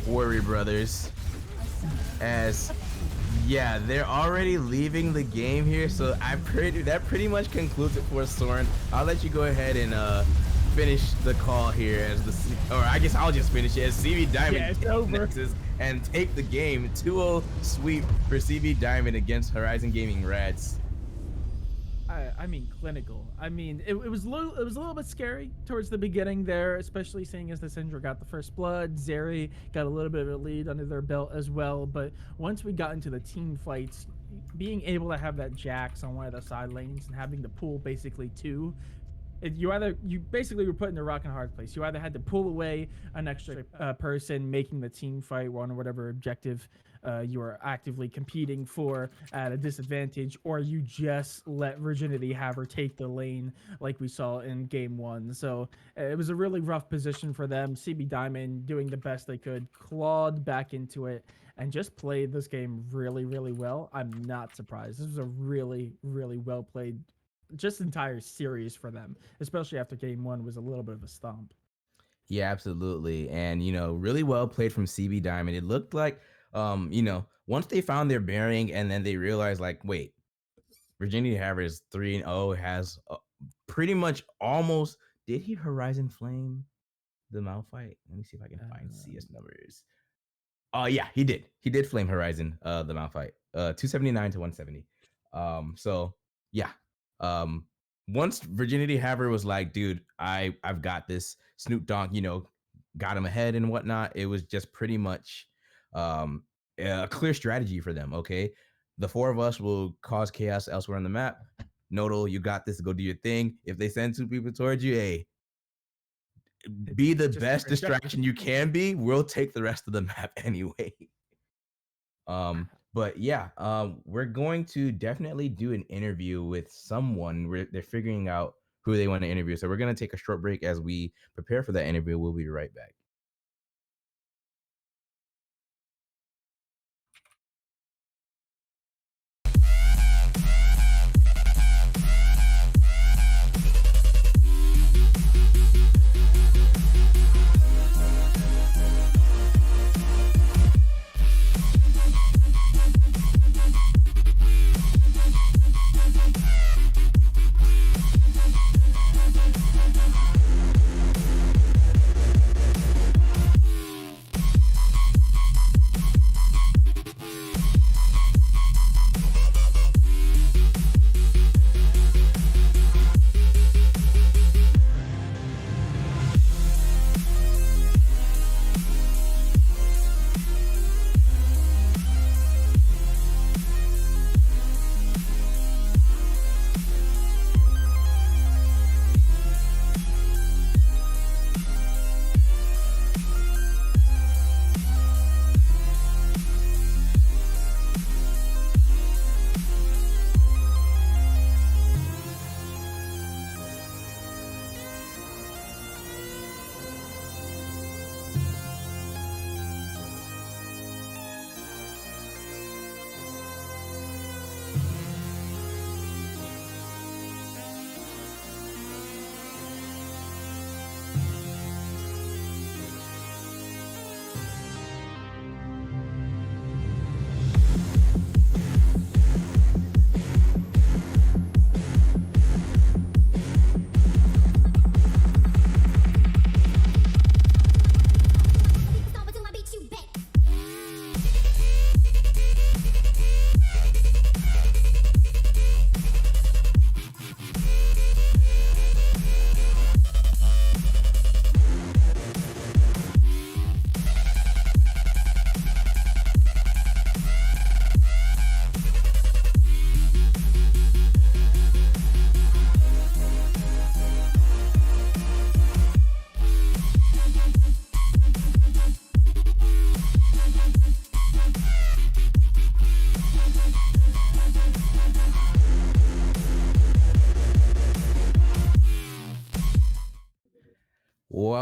Warrior Brothers, as yeah, they're already leaving the game here, so that pretty much concludes it for Soriin. I'll let you go ahead and finish the call here as or I guess I'll just finish it as CB Diamond it's over. Nexus and take the game. 2-0 sweep for CB Diamond against Horizon Gaming Rats. I mean, clinical. I mean, it was a little bit scary towards the beginning there, especially seeing as the Syndra got the first blood. Zeri got a little bit of a lead under their belt as well. But once we got into the team fights, being able to have that Jax on one of the side lanes and having to pull basically 2, you basically were put in a rock and hard place. You either had to pull away an extra person, making the team fight one or whatever objective you were actively competing for at a disadvantage, or you just let Virginity have her take the lane like we saw in game 1. So it was a really rough position for them. CB Diamond doing the best they could, clawed back into it, and just played this game really, really well. I'm not surprised. This was a really, really well played just entire series for them, especially after game 1 was a little bit of a stomp. Yeah, absolutely. And, you know, really well played from CB Diamond. It looked like, you know, once they found their bearing and then they realized, like, wait, Virginia Havre is 3-0, has pretty much almost, did he Horizon Flame the Malphite? Let me see if I can find CS numbers. Yeah, he did. He did Flame Horizon the Malphite. 279 to 170. So yeah. Once Virginity Havre was like, dude, I've got this. Snoop Dogg, you know, got him ahead and whatnot. It was just pretty much a clear strategy for them. Okay, the 4 of us will cause chaos elsewhere on the map. Nodal, you got this. Go do your thing. If they send 2 people towards you, hey, be the best distraction you can be. We'll take the rest of the map anyway. But yeah, we're going to definitely do an interview with someone where they're figuring out who they want to interview. So we're going to take a short break as we prepare for that interview. We'll be right back.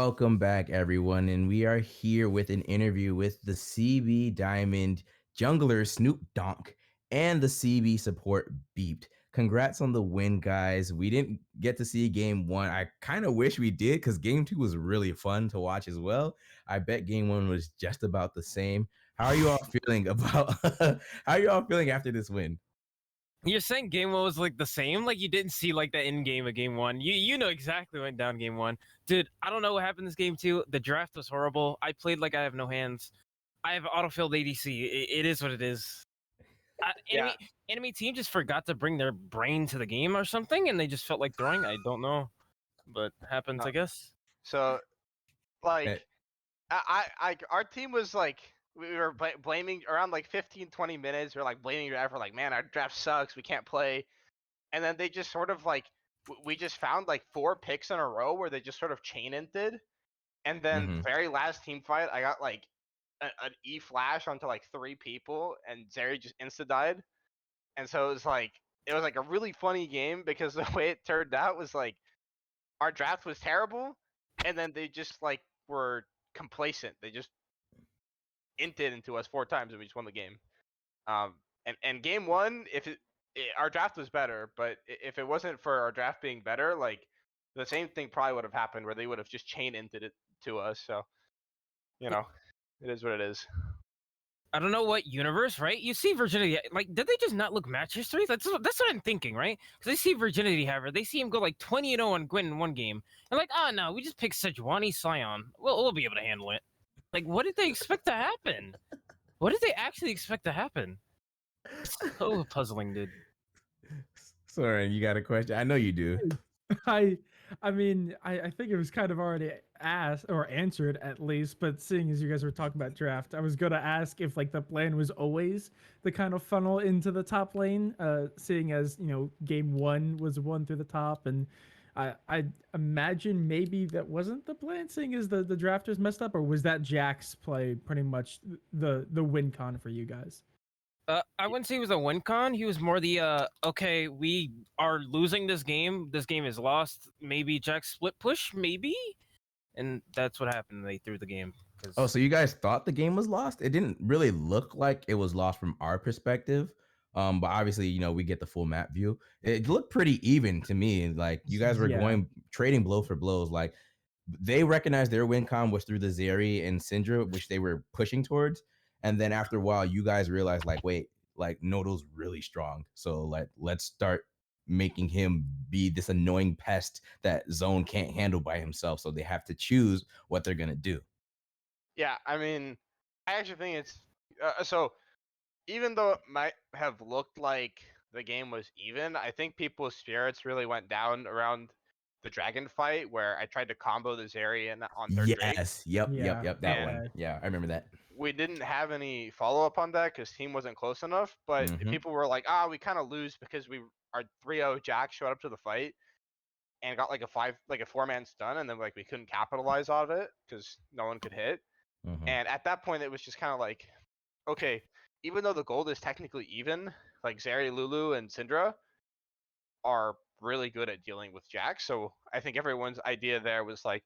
Welcome back, everyone. And we are here with an interview with the CB Diamond jungler Snoop Donk and the CB support Beeped. Congrats on the win, guys. We didn't get to see game one. I kind of wish we did because game two was really fun to watch as well. I bet game one was just about the same. How are you all feeling about how are you all feeling after this win? You're saying game one was like the same? Like you didn't see like the end game of game one. You know exactly what went down game one. Dude, I don't know what happened this game two. The draft was horrible. I played like I have no hands. I have autofilled ADC. It is what it is. Yeah. Enemy team just forgot to bring their brain to the game or something, and they just felt like throwing. I don't know, but happens, No. I guess. So, Eh, like, our team was like, we were blaming around like 15, 20 minutes. We are like blaming draft for like, man, our draft sucks. We can't play. And then they just sort of like, we just found like 4 picks in a row where they just sort of chain inted. And then Mhm. very last team fight, I got like an E flash onto like 3 people, and Zeri just insta died. And so it was like a really funny game because the way it turned out was like our draft was terrible, and then they just like were complacent. They just inted into us 4 times, and we just won the game. And game one, our draft was better, but if it wasn't for our draft being better, like the same thing probably would have happened where they would have just chain inted it to us. So, you know, it is what it is. I don't know what universe, right? You see Virginity, like, did they just not look match history? That's what I'm thinking, right? Because they see Virginity Haver, they see him go like 20-0 on Gwyn in one game, and like, oh no, we just picked Sejuani Scion. We'll be able to handle it. Like, what did they expect to happen? What did they actually expect to happen? It's so puzzling, dude. Soriin, you got a question? I know you do. I mean, I think it was kind of already asked or answered at least, but seeing as you guys were talking about draft, I was gonna ask if like the plan was always the kind of funnel into the top lane, seeing as, you know, game one was one through the top, and I imagine maybe that wasn't the plan, seeing as the drafters messed up, or was that Jack's play pretty much the win con for you guys? I wouldn't say he was a win con. He was more the okay, we are losing this game. This game is lost. Maybe Jack split push, maybe, and that's what happened. They threw the game. Oh, so you guys thought the game was lost? It didn't really look like it was lost from our perspective. But obviously, you know, we get the full map view. It looked pretty even to me. Like you guys were Yeah. trading blow for blows. Like they recognized their win con was through the Zeri and Syndra, which they were pushing towards. And then after a while, you guys realized, like, wait, like Nodo's really strong. So like let's start making him be this annoying pest that Zone can't handle by himself. So they have to choose what they're gonna do. Yeah, I mean, I actually think it's so. Even though it might have looked like the game was even, I think people's spirits really went down around the dragon fight where I tried to combo the Zeri on their Drake. Yes. Yep. Yeah, That and one. Yeah, I remember that. we didn't have any follow up on that because team wasn't close enough. But Mhm. people were like, we kind of lose because our 3-0 Jack showed up to the fight and got like a 4-man stun, and then like we couldn't capitalize on it because no one could hit. Mhm. And at that point, it was just kind of like, okay, even though the gold is technically even, like Zeri, Lulu, and Syndra are really good at dealing with Jack. So I think everyone's idea there was like,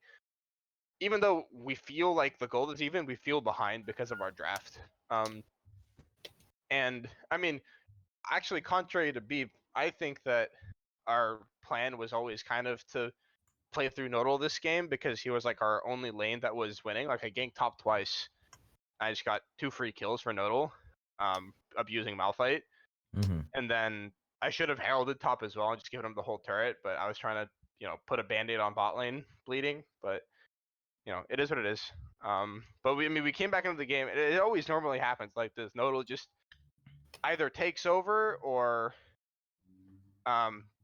even though we feel like the gold is even, we feel behind because of our draft. And I mean, actually, contrary to Beep, I think that our plan was always kind of to play through Nodal this game because he was like our only lane that was winning. Like I ganked top twice. I just got 2 free kills for Nodal, abusing Malphite. Mhm. And then I should have heralded top as well and just given him the whole turret, but I was trying to, put a band-aid on bot lane bleeding, but it is what it is. But we came back into the game. It always normally happens like this. Nodal just either takes over or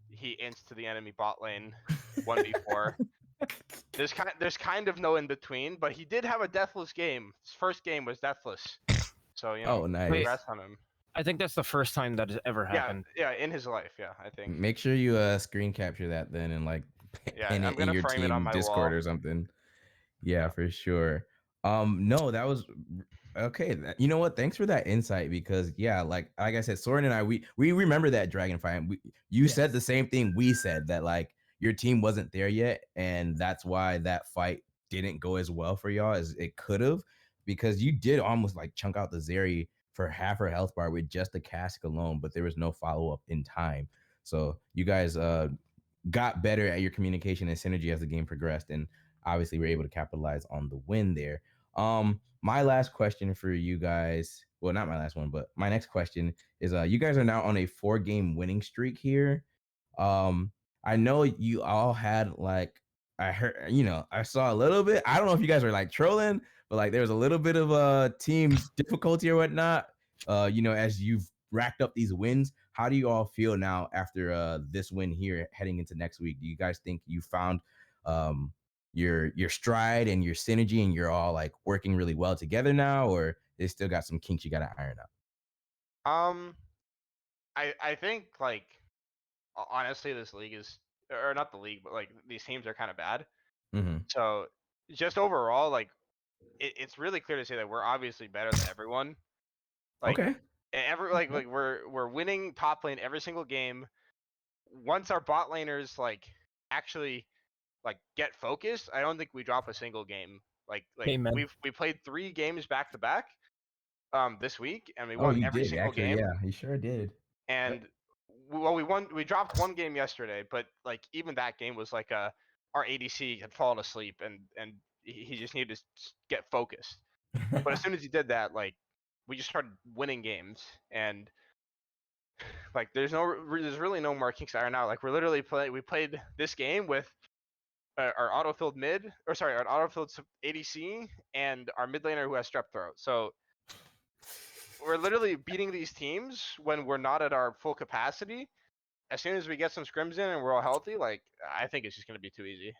he ints to the enemy bot lane 1v4. There's kind of no in between, but he did have a deathless game. His first game was deathless. So, Oh, nice. congrats on him. I think that's the first time that has ever happened. Yeah, in his life, yeah, I think. Make sure you screen capture that then and like Yeah, pin I'm it in gonna your frame it on team my Discord wall. or something. Yeah, for sure. No, that was okay. You know what? Thanks for that insight because yeah, like I said, Soren and I we remember that dragon fight. You said Yes. the same thing we said that like your team wasn't there yet, and that's why that fight didn't go as well for y'all as it could have, because you did almost like chunk out the Zeri for half her health bar with just the cask alone, but there was no follow up in time. So you guys got better at your communication and synergy as the game progressed, and obviously were able to capitalize on the win there. My last question for you guys, well, not my last one, but my next question is, you guys are now on a 4-game winning streak here. I know you all had like, I heard, I saw a little bit. I don't know if you guys are like trolling, but like there was a little bit of team's difficulty or whatnot. As you've racked up these wins, how do you all feel now after this win here heading into next week? Do you guys think you found your stride and your synergy and you're all like working really well together now, or they still got some kinks you got to iron out? I think like honestly, this league is, or not the league, but like these teams are kind of bad. Mm-hmm. So just overall, like it's really clear to say that we're obviously better than everyone. Like Okay. like we're winning top lane every single game. Once our bot laners like actually like get focused, I don't think we drop a single game. Like Amen. we played 3 games back to back this week, and we Oh, won you every did single actually. game. Yeah, you sure did. And we dropped 1 game yesterday, but like even that game was like our ADC had fallen asleep, and he just needed to get focused. But as soon as he did that, like we just started winning games, and like there's really no more kinks iron out. Like we played this game with our autofilled mid, or sorry, our autofilled ADC and our mid laner who has strep throat. So we're literally beating these teams when we're not at our full capacity. As soon as we get some scrims in and we're all healthy, like I think it's just gonna be too easy.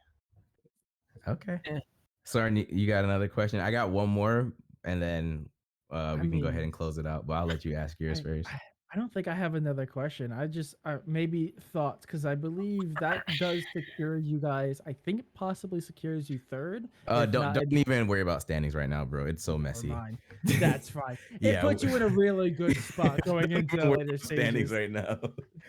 Okay. Eh. Sorry, you got another question? I got one more, and then we can go ahead mean, and close it out. But I'll let you ask yours first. I don't think I have another question. I just maybe thoughts, because I believe that does secure you guys. I think it possibly secures you third. If Don't not, don't even worry about standings right now, bro. It's so never messy. mind. That's fine. It Yeah, puts you in a really good spot going don't into even the worry later about standings stages. right now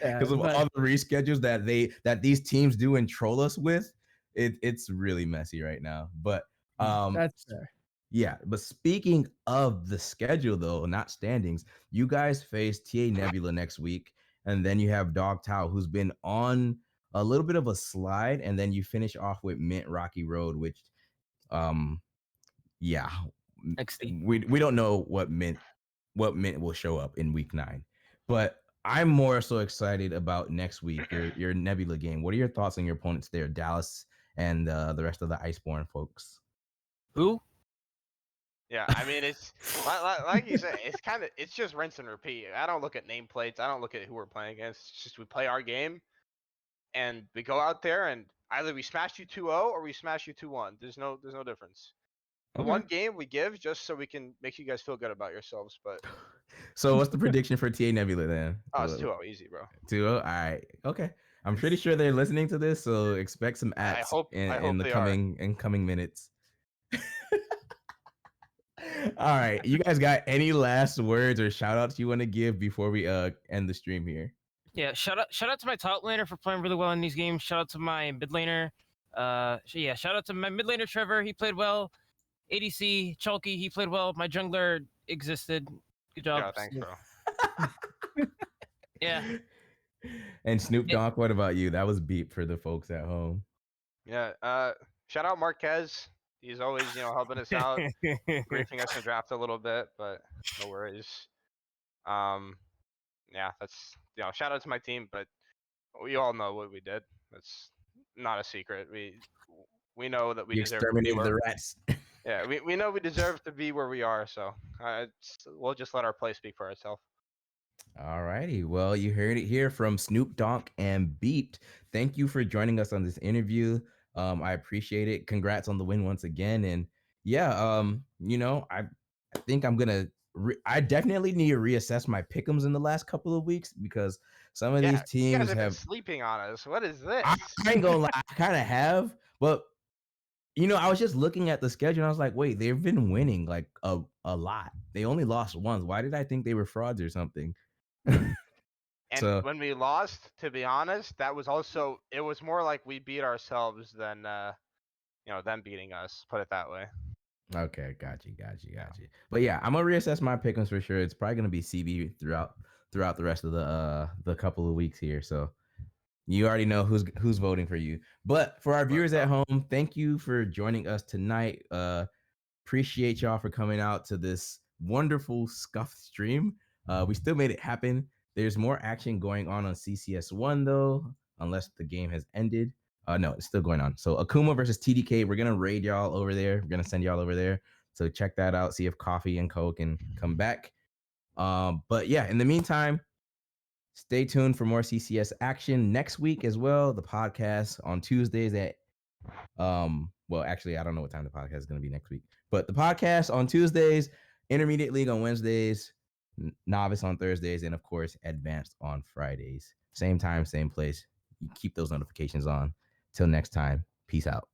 Yeah, because of but all the reschedules that these teams do and troll us with. It's really messy right now. But that's fair. yeah, but speaking of the schedule, though, not standings, you guys face TA Nebula next week, and then you have Dog Tao, who's been on a little bit of a slide, and then you finish off with Mint Rocky Road, which, yeah, XD. we don't know what Mint will show up in week 9, but I'm more so excited about next week, your Nebula game. What are your thoughts on your opponents there, Dallas and the rest of the Iceborne folks? Who? Yeah, I mean it's like you said, it's just rinse and repeat. I don't look at nameplates. I don't look at who we're playing against. It's just we play our game, and we go out there and either we smash you 2-0 or we smash you 2-1. There's no difference. The Okay. one game we give just so we can make you guys feel good about yourselves, but So what's the prediction for TA Nebula then? oh, it's 2-0 easy, bro. 2-0? All right. Okay. I'm pretty sure they're listening to this, so expect some I ads hope in the they are. coming minutes. All right. You guys got any last words or shout outs you want to give before we end the stream here? Yeah, shout out to my top laner for playing really well in these games. Shout out to my mid laner. Yeah, shout out to my mid laner Trevor. He played well. ADC Chalky, he played well. My jungler existed. Good job. Yeah, thanks, bro. Yeah. And Snoop Dogg, what about you? That was beep for the folks at home. Yeah, shout out Marquez. He's always, helping us out, briefing us in draft a little bit, but no worries. Yeah, that's shout out to my team, but we all know what we did. That's not a secret. We know that we You deserve to be exterminated where. the rats. Yeah, we know we deserve to be where we are. So we'll just let our play speak for itself. All righty. Well, you heard it here from Snoop Dogg and Beeped. Thank you for joining us on this interview. I appreciate it. Congrats on the win once again. And yeah, I think I'm gonna. I definitely need to reassess my pick'ems in the last couple of weeks because some of Yeah, these you guys teams have been have. sleeping on us. What is this? I ain't gonna lie, I kind of have, but I was just looking at the schedule and I was like, wait, they've been winning like a lot. They only lost once. Why did I think they were frauds or something? And So when we lost, to be honest, it was more like we beat ourselves than them beating us. Put it that way. Okay, got you. But yeah, I'm gonna reassess my pickings for sure. It's probably gonna be CB throughout the rest of the couple of weeks here. So you already know who's voting for you. But for our viewers at home, thank you for joining us tonight. Appreciate y'all for coming out to this wonderful scuffed stream. We still made it happen. There's more action going on CCS 1 though, unless the game has ended. No, it's still going on. So Akuma versus TDK, we're gonna raid y'all over there. We're gonna send y'all over there. So check that out. See if Coffee and Co can come back. But yeah, in the meantime, stay tuned for more CCS action next week as well. The podcast on Tuesdays at well, actually, I don't know what time the podcast is going to be next week, but the podcast on Tuesdays, Intermediate League on Wednesdays, Novice on Thursdays, and of course, Advanced on Fridays. Same time, same place. You keep those notifications on. Till next time, peace out.